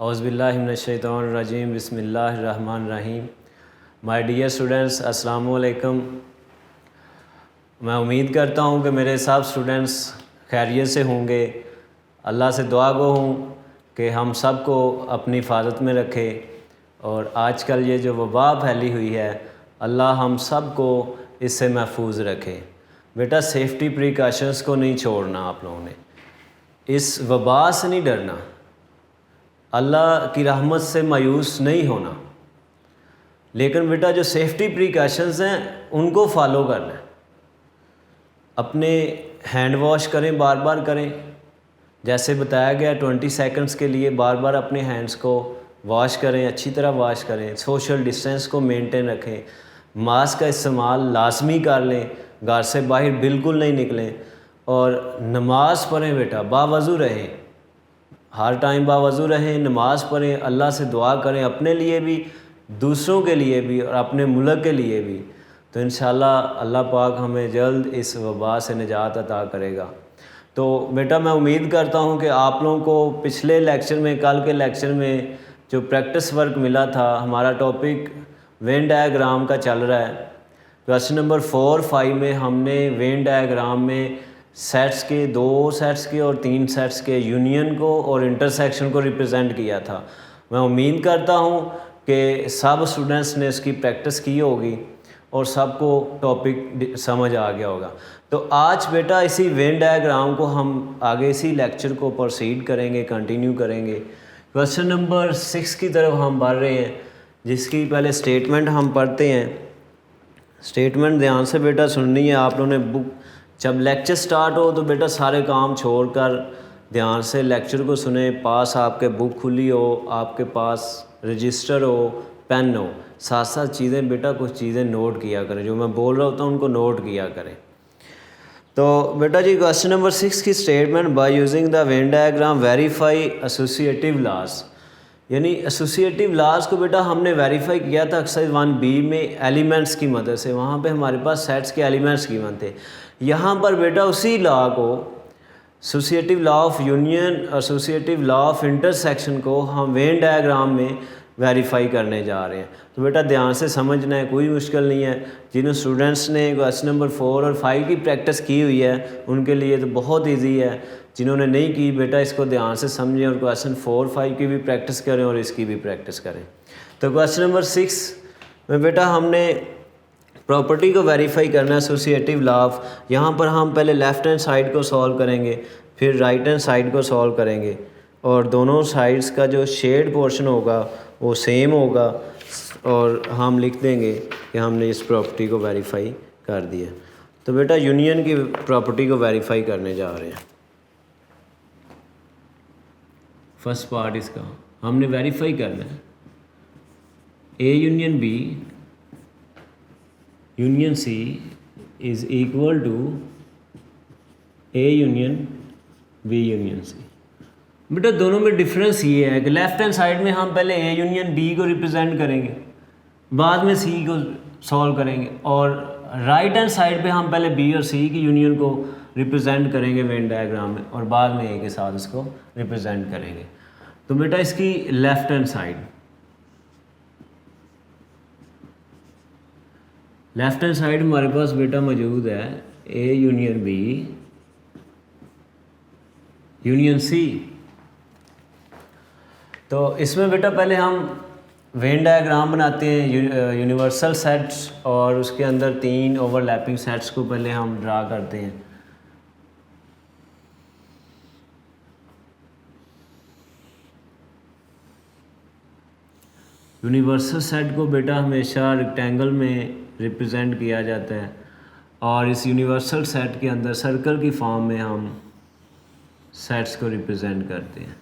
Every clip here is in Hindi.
औज़ुबिल्लाहिमिनश्शैतानिर्रजीम बिस्मिल्लाहिर्रहमानिर्रहीम। माय डियर स्टूडेंट्स, अस्सलामु अलैकुम। मैं उम्मीद करता हूँ कि मेरे सब स्टूडेंट्स खैरियत से होंगे। अल्लाह से दुआ गो हूँ कि हम सब को अपनी हिफाजत में रखे। और आजकल ये जो वबा फैली हुई है, अल्लाह हम सब को इससे महफूज रखे। बेटा, सेफ्टी प्रिकॉशंस को नहीं छोड़ना, आप लोगों ने इस वबा से नहीं डरना, अल्लाह की रहमत से मायूस नहीं होना। लेकिन बेटा, जो सेफ्टी प्रिकॉशंस हैं उनको फॉलो करना है। अपने हैंड वॉश करें, बार बार करें, जैसे बताया गया 20 सेकंड्स के लिए बार बार अपने हैंड्स को वॉश करें, अच्छी तरह वॉश करें। सोशल डिस्टेंस को मेंटेन रखें। मास्क का इस्तेमाल लाजमी कर लें, घर से बाहर बिल्कुल नहीं निकलें। और नमाज़ पढ़ें बेटा, बावज़ू रहें, हर टाइम बावज़ू रहें, नमाज़ पढ़ें, अल्लाह से दुआ करें, अपने लिए भी, दूसरों के लिए भी और अपने मुल्क के लिए भी। तो इंशाल्लाह अल्लाह पाक हमें जल्द इस वबा से निजात अता करेगा। तो बेटा, मैं उम्मीद करता हूँ कि आप लोगों को पिछले लेक्चर में, कल के लेक्चर में जो प्रैक्टिस वर्क मिला था, हमारा टॉपिक वेन डायग्राम का चल रहा है। क्वेश्चन नंबर 4, 5 में हमने वेन डायग्राम में सेट्स के, 2 सेट्स के और 3 सेट्स के यूनियन को और इंटरसेक्शन को रिप्रेजेंट किया था। मैं उम्मीद करता हूँ कि सब स्टूडेंट्स ने इसकी प्रैक्टिस की होगी और सबको टॉपिक समझ आ गया होगा। तो आज बेटा इसी वेन डायग्राम को हम आगे इसी लेक्चर को प्रोसीड करेंगे, कंटिन्यू करेंगे। क्वेश्चन नंबर 6 की तरफ हम बढ़ रहे हैं, जिसकी पहले स्टेटमेंट हम पढ़ते हैं। स्टेटमेंट ध्यान से बेटा सुननी है आप लोगों ने। बुक जब लेक्चर स्टार्ट हो तो बेटा सारे काम छोड़कर ध्यान से लेक्चर को सुने। पास आपके बुक खुली हो, आपके पास रजिस्टर हो, पेन हो, साथ साथ चीज़ें बेटा, कुछ चीज़ें नोट किया करें। जो मैं बोल रहा होता हूँ उनको नोट किया करें। तो बेटा जी, क्वेश्चन नंबर 6 की statement, by using the Venn diagram verify associative laws. यानी एसोसिएटिव लॉज को बेटा हमने वेरीफाई किया था एक्सरसाइज 1B में एलिमेंट्स की मदद से। वहाँ पे हमारे पास सेट्स के एलिमेंट्स गिवन थे। यहाँ पर बेटा उसी लॉ को, associative law of union, associative law of intersection को हम वेन डायग्राम में वेरीफाई करने जा रहे हैं। तो बेटा ध्यान से समझना है, कोई मुश्किल नहीं है। जिन स्टूडेंट्स ने क्वेश्चन नंबर 4 और 5 की प्रैक्टिस की हुई है उनके लिए तो बहुत इजी है। जिन्होंने नहीं की बेटा, इसको ध्यान से समझें और क्वेश्चन 4, 5 की भी प्रैक्टिस करें और इसकी भी प्रैक्टिस करें। तो क्वेश्चन नंबर 6 में बेटा हमने प्रॉपर्टी को वेरीफाई करना है, एसोसिएटिव लॉ ऑफ। यहाँ पर हम पहले लेफ़्ट हैंड साइड को सॉल्व करेंगे, फिर राइट हैंड साइड को सॉल्व करेंगे। और दोनों साइड्स का जो शेड पोर्शन होगा वो सेम होगा और हम लिख देंगे कि हमने इस प्रॉपर्टी को वेरीफाई कर दिया। तो बेटा यूनियन की प्रॉपर्टी को वेरीफाई करने जा रहे हैं। फर्स्ट पार्ट इसका हमने वेरीफाई करना है, A union B union C is equal to A union B union C. बेटा दोनों में डिफरेंस ये है कि लेफ़्ट हैंड साइड में हम पहले ए यूनियन बी को रिप्रेजेंट करेंगे, बाद में सी को सॉल्व करेंगे। और राइट हैंड साइड पे हम पहले बी और सी की यूनियन को रिप्रेजेंट करेंगे वेन डायग्राम में, और बाद में ए के साथ उसको रिप्रेजेंट करेंगे। तो बेटा इसकी left hand side, left hand side हमारे पास बेटा मौजूद है A union B union C. तो इसमें बेटा पहले हम वेन डायग्राम बनाते हैं, यूनिवर्सल सेट्स और उसके अंदर 3 ओवरलैपिंग सेट्स को पहले हम ड्रा करते हैं। यूनिवर्सल सेट को बेटा हमेशा रेक्टेंगल में रिप्रेजेंट किया जाता है और इस यूनिवर्सल सेट के अंदर सर्कल की फॉर्म में हम सेट्स को रिप्रेजेंट करते हैं।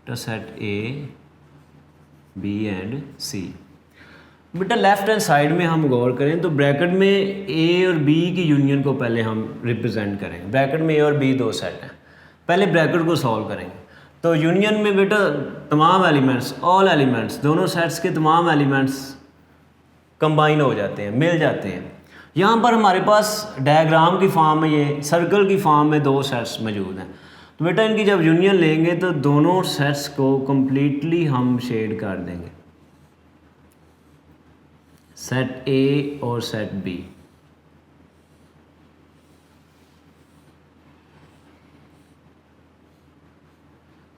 तो सेट ए, बी एंड सी। बेटा लेफ़्ट हैंड साइड में हम गौर करें तो ब्रैकेट में ए और बी की यूनियन को पहले हम रिप्रेजेंट करेंगे। ब्रैकेट में ए और बी 2 सेट हैं, पहले ब्रैकेट को सॉल्व करेंगे। तो यूनियन में बेटा तमाम एलिमेंट्स, ऑल एलिमेंट्स, दोनों सेट्स के तमाम एलिमेंट्स कंबाइन हो जाते हैं, मिल जाते हैं। यहाँ पर हमारे पास डायग्राम की फॉर्म में, ये सर्कल की फॉर्म में दो सेट्स मौजूद हैं। तो बेटा इनकी जब यूनियन लेंगे तो दोनों सेट्स को कम्प्लीटली हम शेड कर देंगे, सेट ए और सेट बी।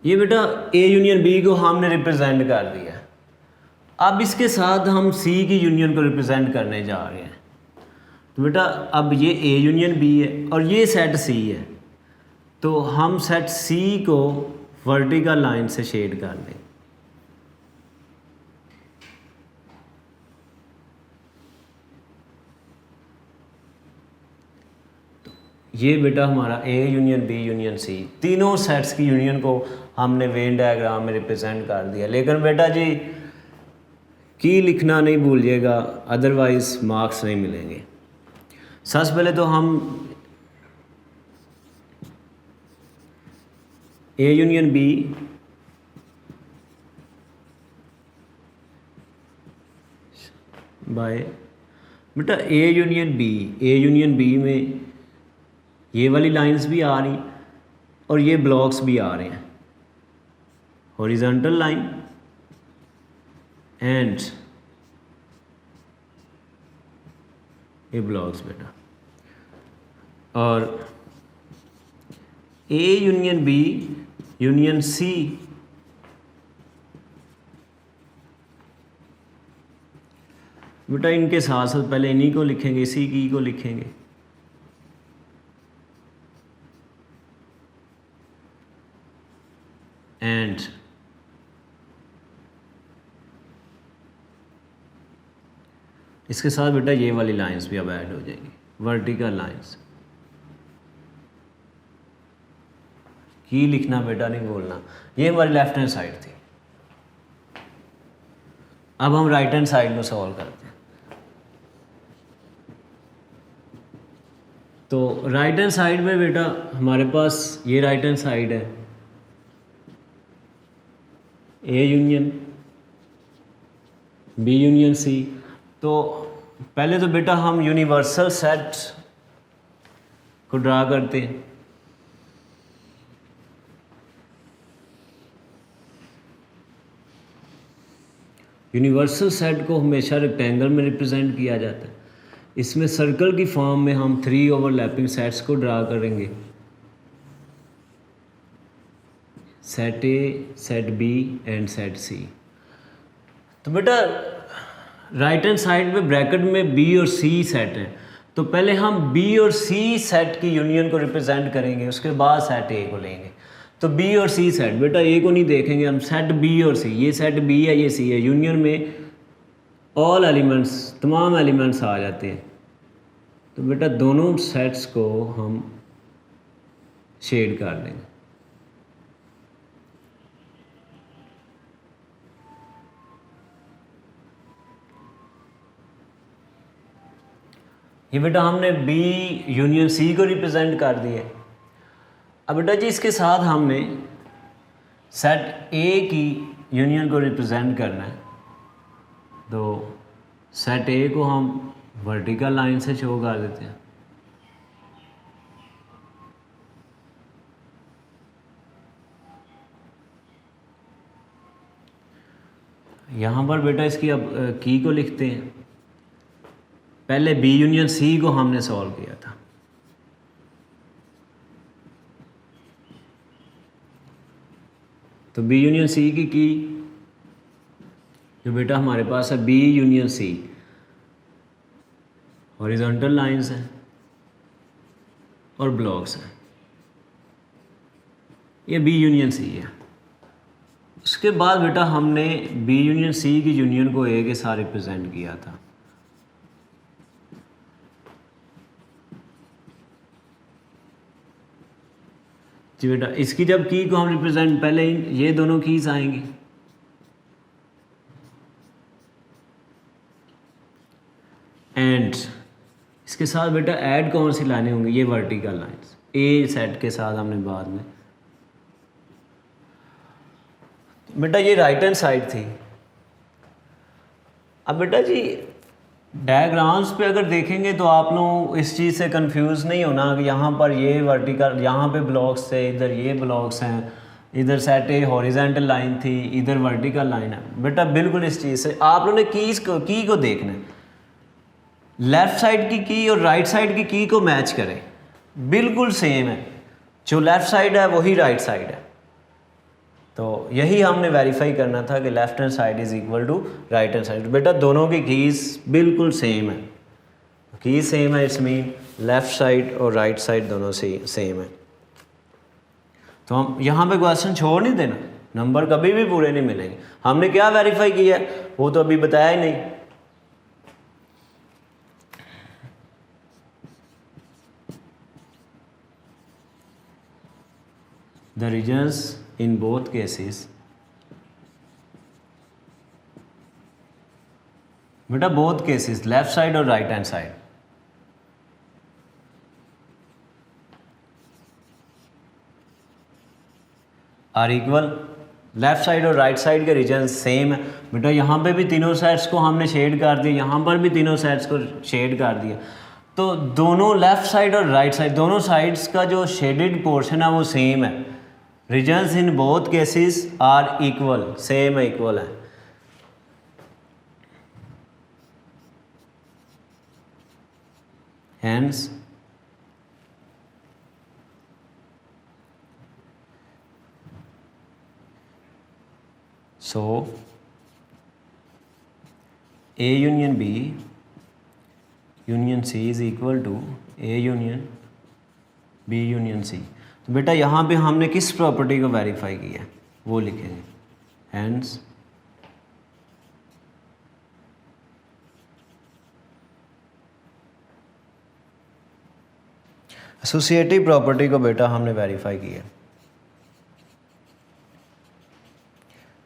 ये बेटा ए यूनियन बी को हमने रिप्रेजेंट कर दिया। अब इसके साथ हम सी की यूनियन को रिप्रेजेंट करने जा रहे हैं। तो बेटा अब ये ए यूनियन बी है और ये सेट सी है, तो हम सेट सी को वर्टिकल लाइन से शेड कर दें। ये बेटा हमारा A union B union C, तीनों सेट्स की यूनियन को हमने वेन डायग्राम में रिप्रेजेंट कर दिया। लेकिन बेटा जी की लिखना नहीं भूलिएगा, अदरवाइज मार्क्स नहीं मिलेंगे। सबसे पहले तो हम ए यूनियन बी बाय बेटा ए यूनियन बी में ये वाली लाइंस भी आ रही और ये ब्लॉक्स भी आ रहे हैं, हॉरिजॉन्टल लाइन एंड ये ब्लॉक्स बेटा। और A union B union C बेटा इनके साथ साथ पहले इन्हीं को लिखेंगे, इसी की को लिखेंगे। एंड इसके साथ बेटा ये वाली लाइंस भी अब ऐड हो जाएगी, वर्टिकल लाइंस। की लिखना बेटा नहीं बोलना। ये हमारी लेफ्ट हैंड साइड थी। अब हम राइट हैंड साइड में सॉल्व करते हैं। तो राइट हैंड साइड में बेटा हमारे पास ये राइट हैंड साइड है, A union B union C. तो पहले तो बेटा हम यूनिवर्सल सेट को ड्रा करते हैं। यूनिवर्सल सेट को हमेशा रेक्टेंगल में रिप्रेजेंट किया जाता है। इसमें सर्कल की फॉर्म में हम 3 ओवरलैपिंग सेट्स को ड्रा करेंगे, set A, set B and set C. तो बेटा राइट हैंड साइड में ब्रैकेट में बी और सी सेट है, तो पहले हम बी और सी सेट की यूनियन को रिप्रेजेंट करेंगे, उसके बाद सेट ए को लेंगे। तो बी और सी सेट, बेटा ए को नहीं देखेंगे हम, सेट बी और सी, ये सेट बी है ये सी है, यूनियन में ऑल एलिमेंट्स, तमाम एलिमेंट्स आ जाते हैं। तो बेटा दोनों सेट्स को हम शेड कर देंगे। ये बेटा हमने बी यूनियन सी को रिप्रेजेंट कर दिए। अब बेटा जी इसके साथ हमने सेट ए की यूनियन को रिप्रेजेंट करना है। तो सेट ए को हम वर्टिकल लाइन से शो कर देते हैं। यहाँ पर बेटा इसकी अब की को लिखते हैं। पहले बी यूनियन सी को हमने सॉल्व किया था। तो बी यूनियन सी की जो बेटा हमारे पास है B union C, horizontal lines हैं और ब्लॉक्स हैं, ये बी यूनियन सी है। उसके बाद बेटा हमने बी यूनियन सी की यूनियन को ए के साथ रिप्रेजेंट किया था। जी बेटा इसकी जब की को हम रिप्रेजेंट, पहले ये दोनों कीज आएंगी, एंड इसके साथ बेटा ऐड कौन सी लाइनें होंगी, ये वर्टिकल लाइंस ए सेट के साथ हमने बाद में। बेटा ये राइट हैंड साइड थी। अब बेटा जी डायग्राम्स पे अगर देखेंगे तो आप लोग इस चीज़ से कंफ्यूज नहीं होना कि यहाँ पर ये वर्टिकल, यहाँ पे ब्लॉक्स थे, इधर ये ब्लॉक्स हैं, इधर सेट ए हॉरिजेंटल लाइन थी, इधर वर्टिकल लाइन है। बेटा बिल्कुल इस चीज़ से आप लोगों ने की को देखना है, लेफ़्ट साइड की और राइट साइड की को मैच करें, बिल्कुल सेम है, जो लेफ़्ट साइड है वही राइट साइड है। तो यही हमने वेरीफाई करना था कि left hand side is equal to right hand side. बेटा दोनों की कीज़ बिल्कुल सेम है, की सेम है, इट्स मीन लेफ़्ट साइड और राइट साइड दोनों से सेम है। तो हम यहाँ पे क्वेश्चन छोड़ नहीं देना, नंबर कभी भी पूरे नहीं मिलेंगे। हमने क्या वेरीफाई किया वो तो अभी बताया ही नहीं। The regions in both cases, बेटा बोथ केसेस लेफ्ट साइड और right hand side are equal, left side और राइट साइड के रीजन सेम है। बेटा यहाँ पे भी तीनों साइड्स को हमने शेड कर दिया, यहाँ पर भी तीनों साइड्स को शेड कर दिया, तो दोनों लेफ्ट साइड और राइट साइड दोनों साइड्स का जो शेडेड पोर्शन है वो सेम है। Regions in both cases are equal, same है, इक्वल है। Hence so A union B union C is equal to A union B union C। तो बेटा यहाँ पे हमने किस प्रॉपर्टी को वेरीफाई किया है वो लिखेंगे। Hence एसोसिएटिव प्रॉपर्टी को बेटा हमने वेरीफाई किया।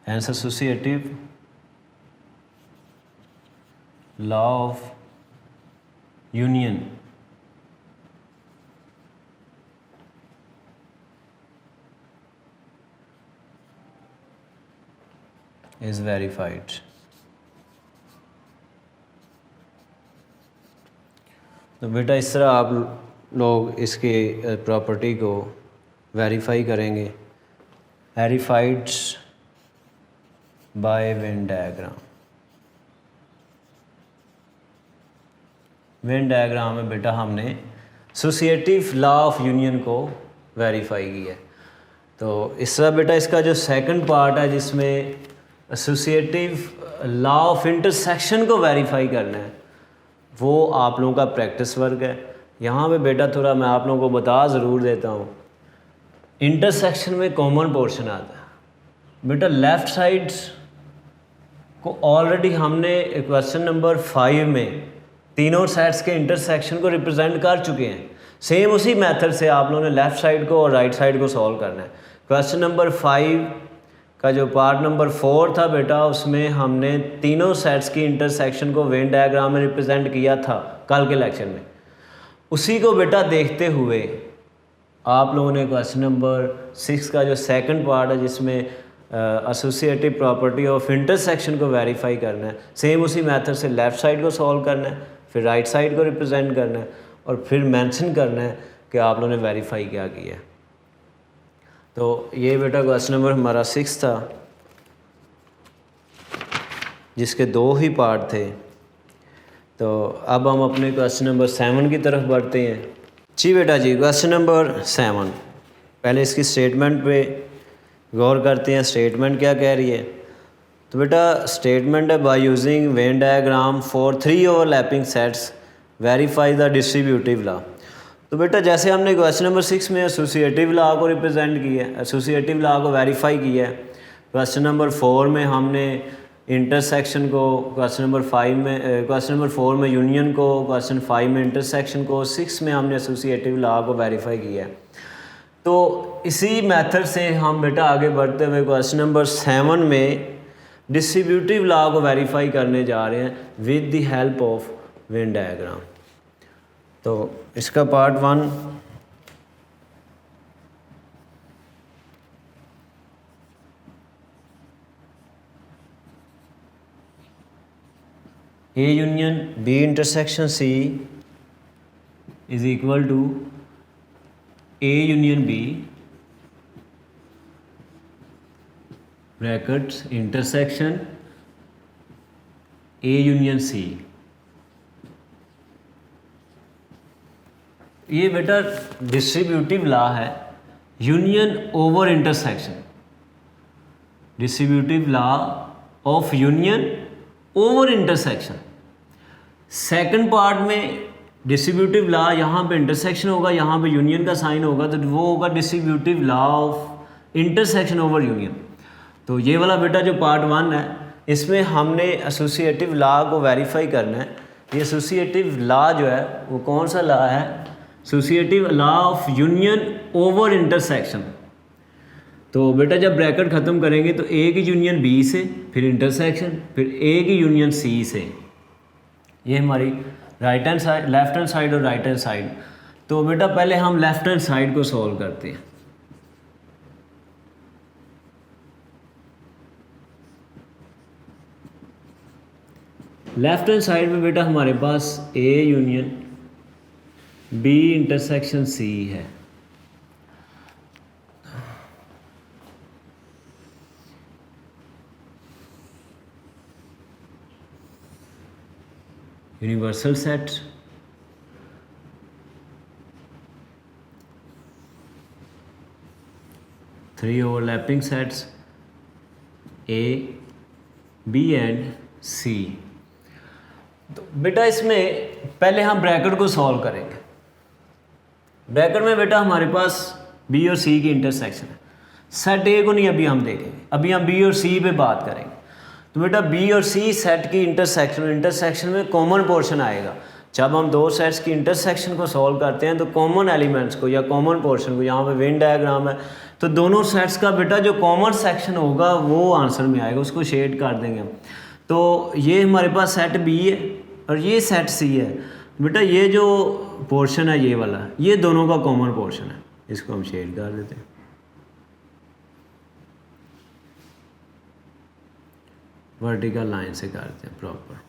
Hence associative law of union is verified. तो बेटा इस तरह आप लोग इसके प्रॉपर्टी को वेरीफाई करेंगे, verified bye Venn diagram. Venn diagram में बेटा हमने एसोसिएटिव लॉ ऑफ यूनियन को वेरीफाई किया है। तो इस तरह बेटा इसका जो सेकंड पार्ट है जिसमें एसोसिएटिव लॉ ऑफ इंटरसेक्शन को वेरीफाई करना है वो आप लोगों का प्रैक्टिस वर्क है। यहाँ पे बेटा थोड़ा मैं आप लोगों को बता ज़रूर देता हूँ, इंटरसेक्शन में कॉमन पोर्शन आता है। बेटा लेफ़्ट साइड को ऑलरेडी हमने क्वेश्चन नंबर 5 में तीनों साइड्स के इंटरसेक्शन को रिप्रेजेंट कर चुके हैं। सेम उसी मेथड से आप लोगों ने लेफ़्ट साइड को और राइट साइड को सॉल्व करना है। क्वेश्चन नंबर 5 का जो पार्ट नंबर 4 था बेटा उसमें हमने तीनों सेट्स की इंटरसेक्शन को वेन डायग्राम में रिप्रेजेंट किया था कल के लेक्चर में। उसी को बेटा देखते हुए आप लोगों ने क्वेश्चन नंबर 6 का जो सेकंड पार्ट है जिसमें एसोसिएटिव प्रॉपर्टी ऑफ इंटरसेक्शन को वेरीफाई करना है, सेम उसी मेथड से लेफ़्ट साइड को सॉल्व करना है, फिर राइट साइड को रिप्रेजेंट करना है और फिर मेंशन करना है कि आप लोगों ने वेरीफाई क्या किया है। तो ये बेटा क्वेश्चन नंबर हमारा 6 था जिसके 2 ही पार्ट थे। तो अब हम अपने क्वेश्चन नंबर 7 की तरफ बढ़ते हैं। जी बेटा जी, क्वेश्चन नंबर 7 पहले इसकी स्टेटमेंट पे गौर करते हैं। स्टेटमेंट क्या कह रही है? तो बेटा स्टेटमेंट है by using Venn diagram for 3 overlapping sets verify the distributive law. तो बेटा जैसे हमने क्वेश्चन नंबर 6 में एसोसिएटिव लॉ को रिप्रेजेंट किया है, एसोसिएटिव लॉ को वेरीफाई किया है, क्वेश्चन नंबर 4 में हमने इंटरसेक्शन को, क्वेश्चन नंबर 4 में यूनियन को, क्वेश्चन 5 में इंटरसेक्शन को, 6 में हमने एसोसिएटिव लॉ को वेरीफाई किया है। तो इसी मेथड से हम बेटा आगे बढ़ते हुए क्वेश्चन नंबर 7 में डिस्ट्रीब्यूटिव लॉ को वेरीफाई करने जा रहे हैं with the help of Venn diagram. तो इसका part 1 A union B intersection C is equal to A union B brackets intersection A union C. ये बेटा डिस्ट्रीब्यूटिव लॉ है, union over intersection, distributive law of union over intersection. Second part में डिस्ट्रीब्यूटिव लॉ, यहाँ पे इंटरसेक्शन होगा, यहाँ पे यूनियन का साइन होगा, तो वो होगा distributive law of intersection over union. तो ये वाला बेटा जो पार्ट 1 है, इसमें हमने एसोसिएटिव लॉ को वेरीफाई करना है। ये एसोसिएटिव लॉ जो है वो कौन सा लॉ है? Associative law of union over intersection. तो बेटा जब ब्रैकेट ख़त्म करेंगे तो ए की यूनियन बी से, फिर इंटरसेक्शन, फिर ए की यूनियन सी से। ये हमारी right hand side, left hand side और राइट हैंड साइड। तो बेटा पहले हम लेफ्ट हैंड साइड को सॉल्व करते हैं। लेफ्ट हैंड साइड में बेटा हमारे पास A union B intersection C है। Universal set, three overlapping sets A B and C. तो बेटा इसमें पहले हम ब्रैकेट को सॉल्व करेंगे। ब्रैकेट में बेटा हमारे पास बी और सी की इंटरसेक्शन है। सेट ए को नहीं अभी हम देखेंगे, अभी हम बी और सी पे बात करेंगे। तो बेटा बी और सी सेट की इंटरसेक्शन में कॉमन पोर्शन आएगा। जब हम दो सेट्स की इंटरसेक्शन को सॉल्व करते हैं तो कॉमन एलिमेंट्स को या कॉमन पोर्शन को, यहाँ पे वेन डायग्राम है, तो दोनों सेट्स का बेटा जो कॉमन सेक्शन होगा वो आंसर में आएगा, उसको शेड कर देंगे हम। तो ये हमारे पास सेट बी है और ये सेट सी है। बेटा ये जो पोर्शन है ये वाला, ये दोनों का कॉमन पोर्शन है, इसको हम शेड कर देते हैं। वर्टिकल लाइन से करते हैं प्रॉपर।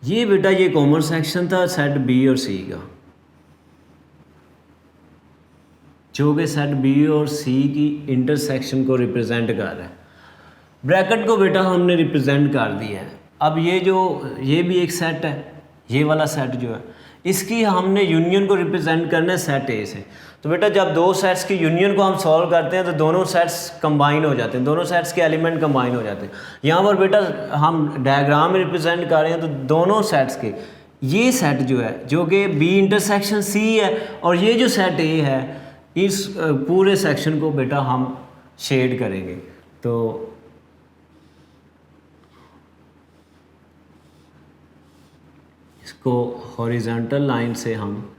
ये बेटा ये कॉमन सेक्शन था सेट बी और सी का, जो कि सेट बी और सी की इंटरसेक्शन को रिप्रेजेंट कर रहा है। ब्रैकेट को बेटा हमने रिप्रेजेंट कर दिया है। अब ये भी एक सेट है, ये वाला सेट जो है, इसकी हमने यूनियन को रिप्रेजेंट करना है सेट ए से। तो बेटा जब दो सेट्स की यूनियन को हम सॉल्व करते हैं तो दोनों सेट्स कंबाइन हो जाते हैं, दोनों सेट्स के एलिमेंट कंबाइन हो जाते हैं। यहाँ पर बेटा हम डायग्राम में रिप्रेजेंट कर रहे हैं तो दोनों सेट्स के, ये सेट जो है जो कि बी इंटरसेक्शन सी है और ये जो सेट ए है, इस पूरे सेक्शन को बेटा हम शेड करेंगे। तो इसको हॉरिजॉन्टल लाइन से हम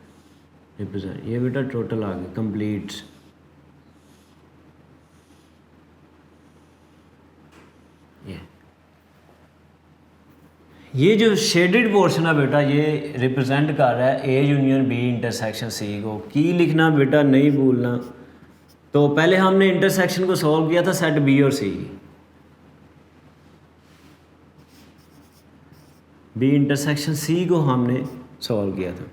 रिप्रेजेंट, ये बेटा टोटल आ गया कंप्लीट। ये जो शेडेड पोर्शन है बेटा ये रिप्रेजेंट कर रहा है A union B intersection C को। की लिखना बेटा नहीं भूलना। तो पहले हमने इंटरसेक्शन को सॉल्व किया था सेट बी और सी, बी इंटरसेक्शन सी को हमने सॉल्व किया था।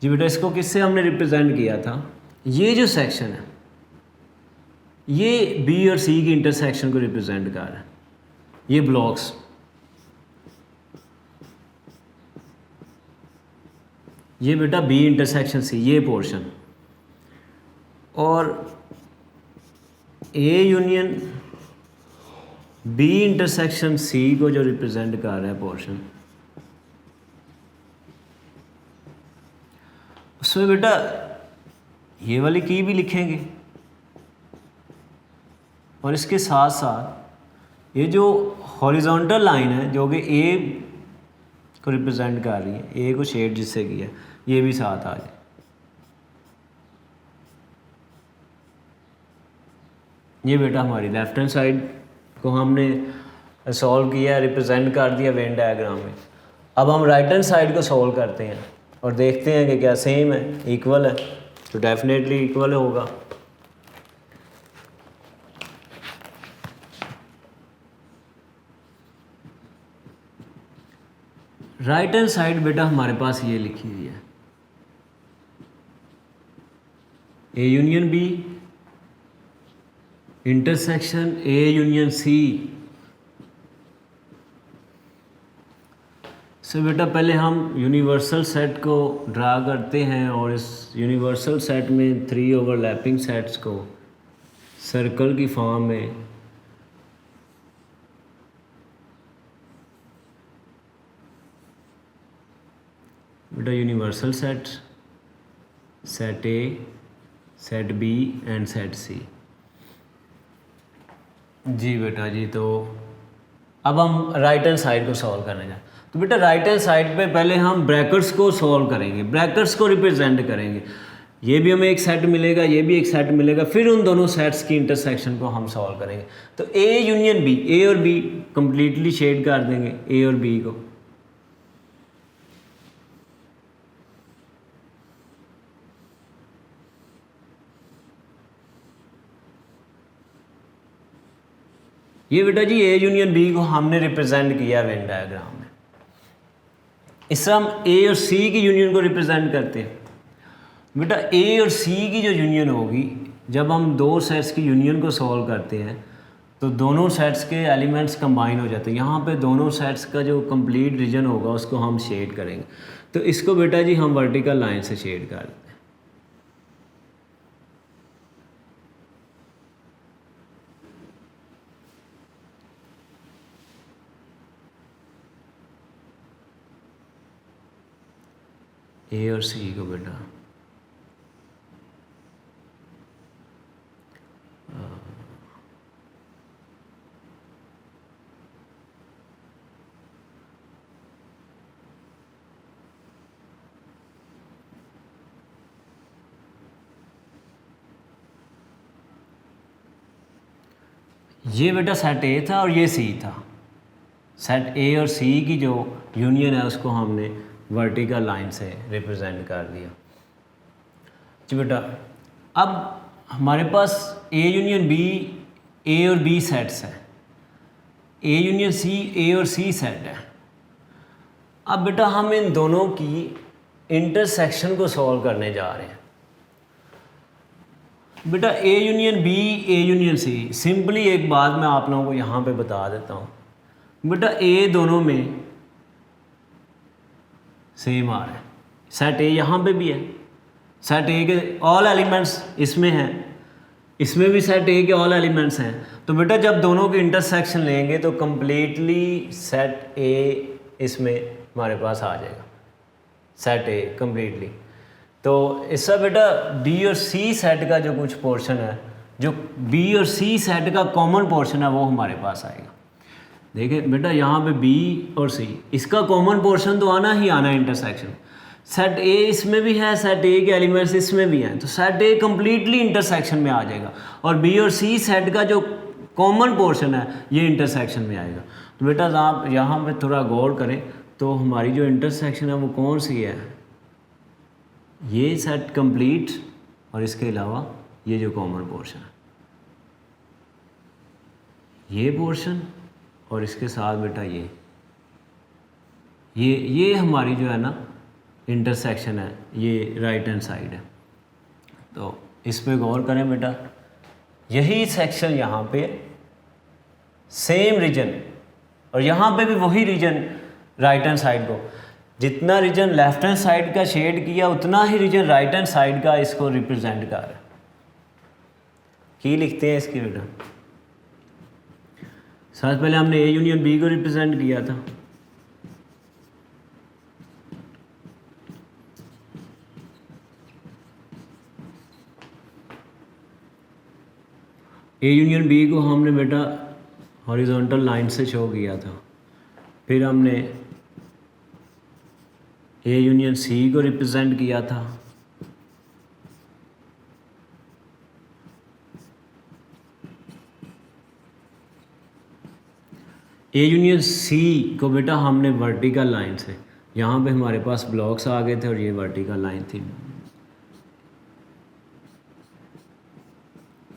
जी बेटा इसको किससे हमने रिप्रेजेंट किया था? ये जो सेक्शन है ये बी और सी की इंटरसेक्शन को रिप्रेजेंट कर रहा है। ये ब्लॉक्स, ये बेटा बी इंटरसेक्शन सी, ये पोर्शन, और A union B intersection C को जो रिप्रेजेंट कर रहा है पोर्शन, उसमें बेटा ये वाली की भी लिखेंगे और इसके साथ साथ ये जो हॉरिजॉन्टल लाइन है जो कि ए को रिप्रेजेंट कर रही है, ए को शेड जिससे किया, ये भी साथ आ जाए। ये बेटा हमारी लेफ्ट हैंड साइड को हमने सॉल्व किया, रिप्रेजेंट कर दिया वेन डायग्राम में। अब हम राइट हैंड साइड को सॉल्व करते हैं और देखते हैं कि क्या सेम है, इक्वल है। तो डेफिनेटली इक्वल होगा। राइट हैंड साइड बेटा हमारे पास ये लिखी हुई है, A union B intersection A union C. So बेटा पहले हम यूनिवर्सल सेट को ड्रा करते हैं और इस यूनिवर्सल सेट में 3 ओवरलैपिंग सेट्स को सर्कल की फॉर्म में बेटा universal set, set A, set B and set C. जी बेटा जी, तो अब हम राइट हैंड साइड को सॉल्व करने जाए। तो बेटा राइट हैंड साइड पे पहले हम ब्रैकेट्स को सॉल्व करेंगे, ब्रैकेट्स को रिप्रेजेंट करेंगे। ये भी हमें एक सेट मिलेगा, ये भी एक सेट मिलेगा, फिर उन दोनों सेट्स की इंटरसेक्शन को हम सॉल्व करेंगे। तो ए यूनियन बी, ए और बी कंप्लीटली शेड कर देंगे ए और बी को। ये बेटा जी ए यूनियन बी को हमने रिप्रेजेंट किया वेन डायग्राम में। इस तरह हम ए और सी की यूनियन को रिप्रेजेंट करते हैं। बेटा ए और सी की जो यूनियन होगी, जब हम दो सेट्स की यूनियन को सॉल्व करते हैं तो दोनों सेट्स के एलिमेंट्स कंबाइन हो जाते हैं। यहाँ पे दोनों सेट्स का जो कंप्लीट रीजन होगा उसको हम शेड करेंगे। तो इसको बेटा जी हम वर्टिकल लाइन से शेड कर देते हैं। ए और सी को बेटा ये बेटा सेट ए था और ये सी था। सेट ए और सी की जो यूनियन है उसको हमने वर्टिकल लाइन से रिप्रेजेंट कर दिया। जी बेटा, अब हमारे पास ए यूनियन बी, ए और बी सेट्स हैं, ए यूनियन सी, ए और सी सेट है। अब बेटा हम इन दोनों की इंटरसेक्शन को सॉल्व करने जा रहे हैं। बेटा A union B, A union C, simply एक बात मैं आप लोगों को यहाँ पे बता देता हूँ। बेटा ए दोनों में सेम आ रहा है। सेट ए यहाँ पे भी है, सेट ए के ऑल एलिमेंट्स इसमें हैं, इसमें भी सेट ए के ऑल एलिमेंट्स हैं। तो बेटा जब दोनों के इंटरसेक्शन लेंगे तो कम्प्लीटली सेट ए इसमें हमारे पास आ जाएगा, सेट ए कम्प्लीटली। तो इससे बेटा बी और सी सेट का जो कुछ पोर्शन है, जो बी और सी सेट का कॉमन पोर्शन है वो हमारे पास आएगा। देखिए बेटा यहाँ पे बी और सी, इसका कॉमन पोर्शन तो आना ही आना है इंटरसेक्शन। सेट ए इसमें भी है, सेट ए के एलिमेंट्स इसमें भी हैं, तो सेट ए कम्प्लीटली इंटरसेक्शन में आ जाएगा और बी और सी सेट का जो कॉमन पोर्शन है ये इंटरसेक्शन में आएगा। तो बेटा आप यहाँ पे थोड़ा गौर करें तो हमारी जो इंटरसेक्शन है वो कौन सी है, ये सेट कंप्लीट और इसके अलावा ये जो कॉमन पोर्शन है, ये पोर्शन और इसके साथ बेटा ये हमारी जो है ना इंटरसेक्शन है, ये राइट हैंड साइड है। तो इस पे गौर करें बेटा, यही सेक्शन यहाँ पे सेम रीजन और यहाँ पे भी वही रीजन राइट हैंड साइड को, जितना रीजन लेफ्ट हैंड साइड का शेड किया उतना ही रीजन राइट हैंड साइड का इसको रिप्रेजेंट कर रहा है। की लिखते हैं इसकी बेटा, सबसे पहले हमने ए यूनियन बी को रिप्रेजेंट किया था। ए यूनियन बी को हमने बेटा हॉरिजॉन्टल लाइन से शो किया था। फिर हमने ए यूनियन सी को रिप्रेजेंट किया था। ए यूनियन सी को बेटा हमने वर्टिकल लाइन से, यहाँ पे हमारे पास ब्लॉक्स आ गए थे और ये वर्टिकल लाइन थी,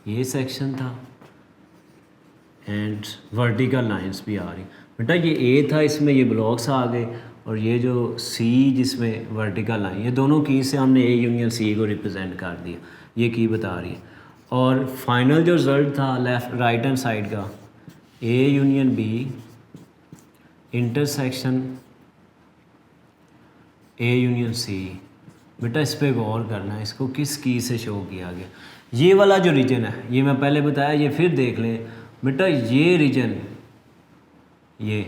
ये सेक्शन था एंड वर्टिकल लाइंस भी आ रही। बेटा ये ए था, इसमें ये ब्लॉक्स आ गए और ये जो सी जिसमें वर्टिकल लाइन, ये दोनों की से हमने ए यूनियन सी को रिप्रेजेंट कर दिया, ये की बता रही है। और फाइनल जो रिज़ल्ट था लेफ़्ट राइट हैंड साइड का, A union B intersection A union C. बेटा इस पर गौर करना है, इसको किस की से शो किया गया। ये वाला जो रीजन है, ये मैं पहले बताया, ये फिर देख लें बेटा, ये रीजन, ये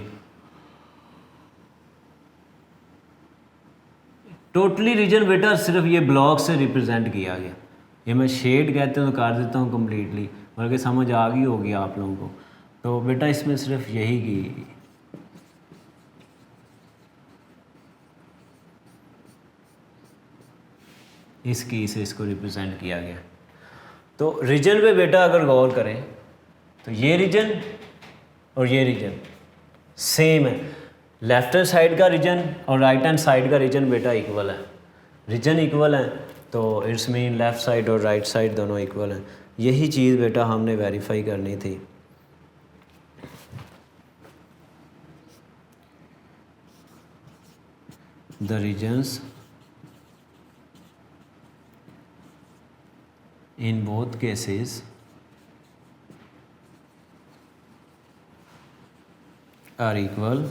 टोटली रीजन बेटा सिर्फ ये ब्लॉक से रिप्रेजेंट किया गया। ये मैं शेड कहते हैं तो कर देता हूँ कम्प्लीटली, बल्कि समझ आ गई होगी आप लोगों को। तो बेटा इसमें सिर्फ यही की, इस की से इसको रिप्रेजेंट किया गया। तो रीजन पे बेटा अगर गौर करें तो ये रीजन और ये रीजन सेम है। लेफ्ट हैंड साइड का रीजन और राइट हैंड साइड का रीजन बेटा इक्वल है, रीजन इक्वल है, तो इट्स मीन लेफ़्ट साइड और राइट साइड दोनों इक्वल हैं। यही चीज़ बेटा हमने वेरीफाई करनी थी। The regions in both cases are equal,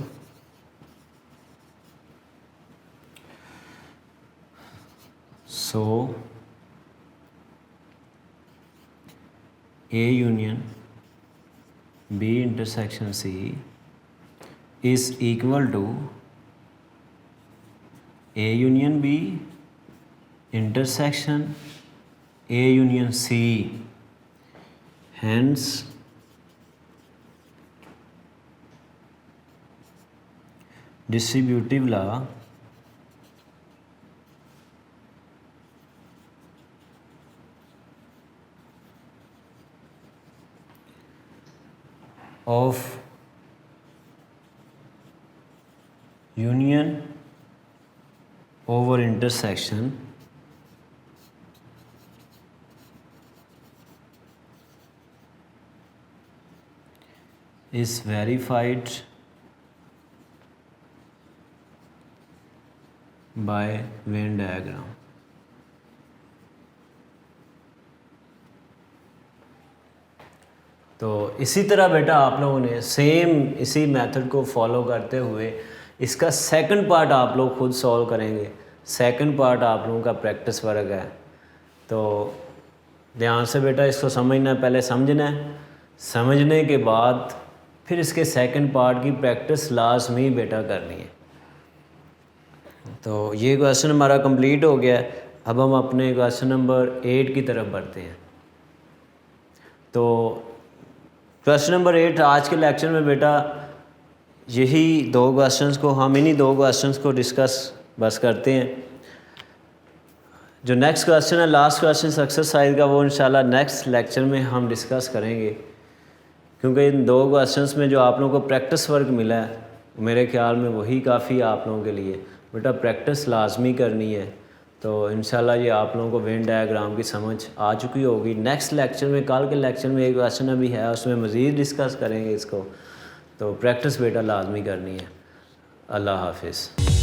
so A union B intersection C is equal to A union B intersection A union C. Hence distributive law of union over intersection is verified by Venn diagram। तो इसी तरह बेटा आप लोगों ने सेम इसी मेथड को फॉलो करते हुए इसका सेकंड पार्ट आप लोग खुद सॉल्व करेंगे। सेकंड पार्ट आप लोगों का प्रैक्टिस वर्क है, तो ध्यान से बेटा इसको समझना है, पहले समझना है, समझने के बाद फिर इसके सेकंड पार्ट की प्रैक्टिस लाजमी बेटा करनी है। तो ये क्वेश्चन हमारा कंप्लीट हो गया है। अब हम अपने क्वेश्चन नंबर 8 की तरफ बढ़ते हैं। तो क्वेश्चन नंबर 8 आज के लेक्चर में बेटा यही दो क्वेश्चंस को, हम इन्हीं दो क्वेश्चंस को डिस्कस बस करते हैं। जो नेक्स्ट क्वेश्चन है, लास्ट क्वेश्चन एक्सरसाइज का, वो इंशाल्लाह नेक्स्ट लेक्चर में हम डिस्कस करेंगे, क्योंकि इन दो क्वेश्चंस में जो आप लोगों को प्रैक्टिस वर्क मिला है मेरे ख्याल में वही काफ़ी आप लोगों के लिए। बेटा प्रैक्टिस लाजमी करनी है, तो इंशाल्लाह ये आप लोगों को वेन डायग्राम की समझ आ चुकी होगी। नेक्स्ट लेक्चर में, कल के लेक्चर में एक क्वेश्चन अभी है, उसमें मज़ीद डिस्कस करेंगे इसको। तो प्रैक्टिस बेटा लाजमी करनी है। अल्लाह हाफिज़।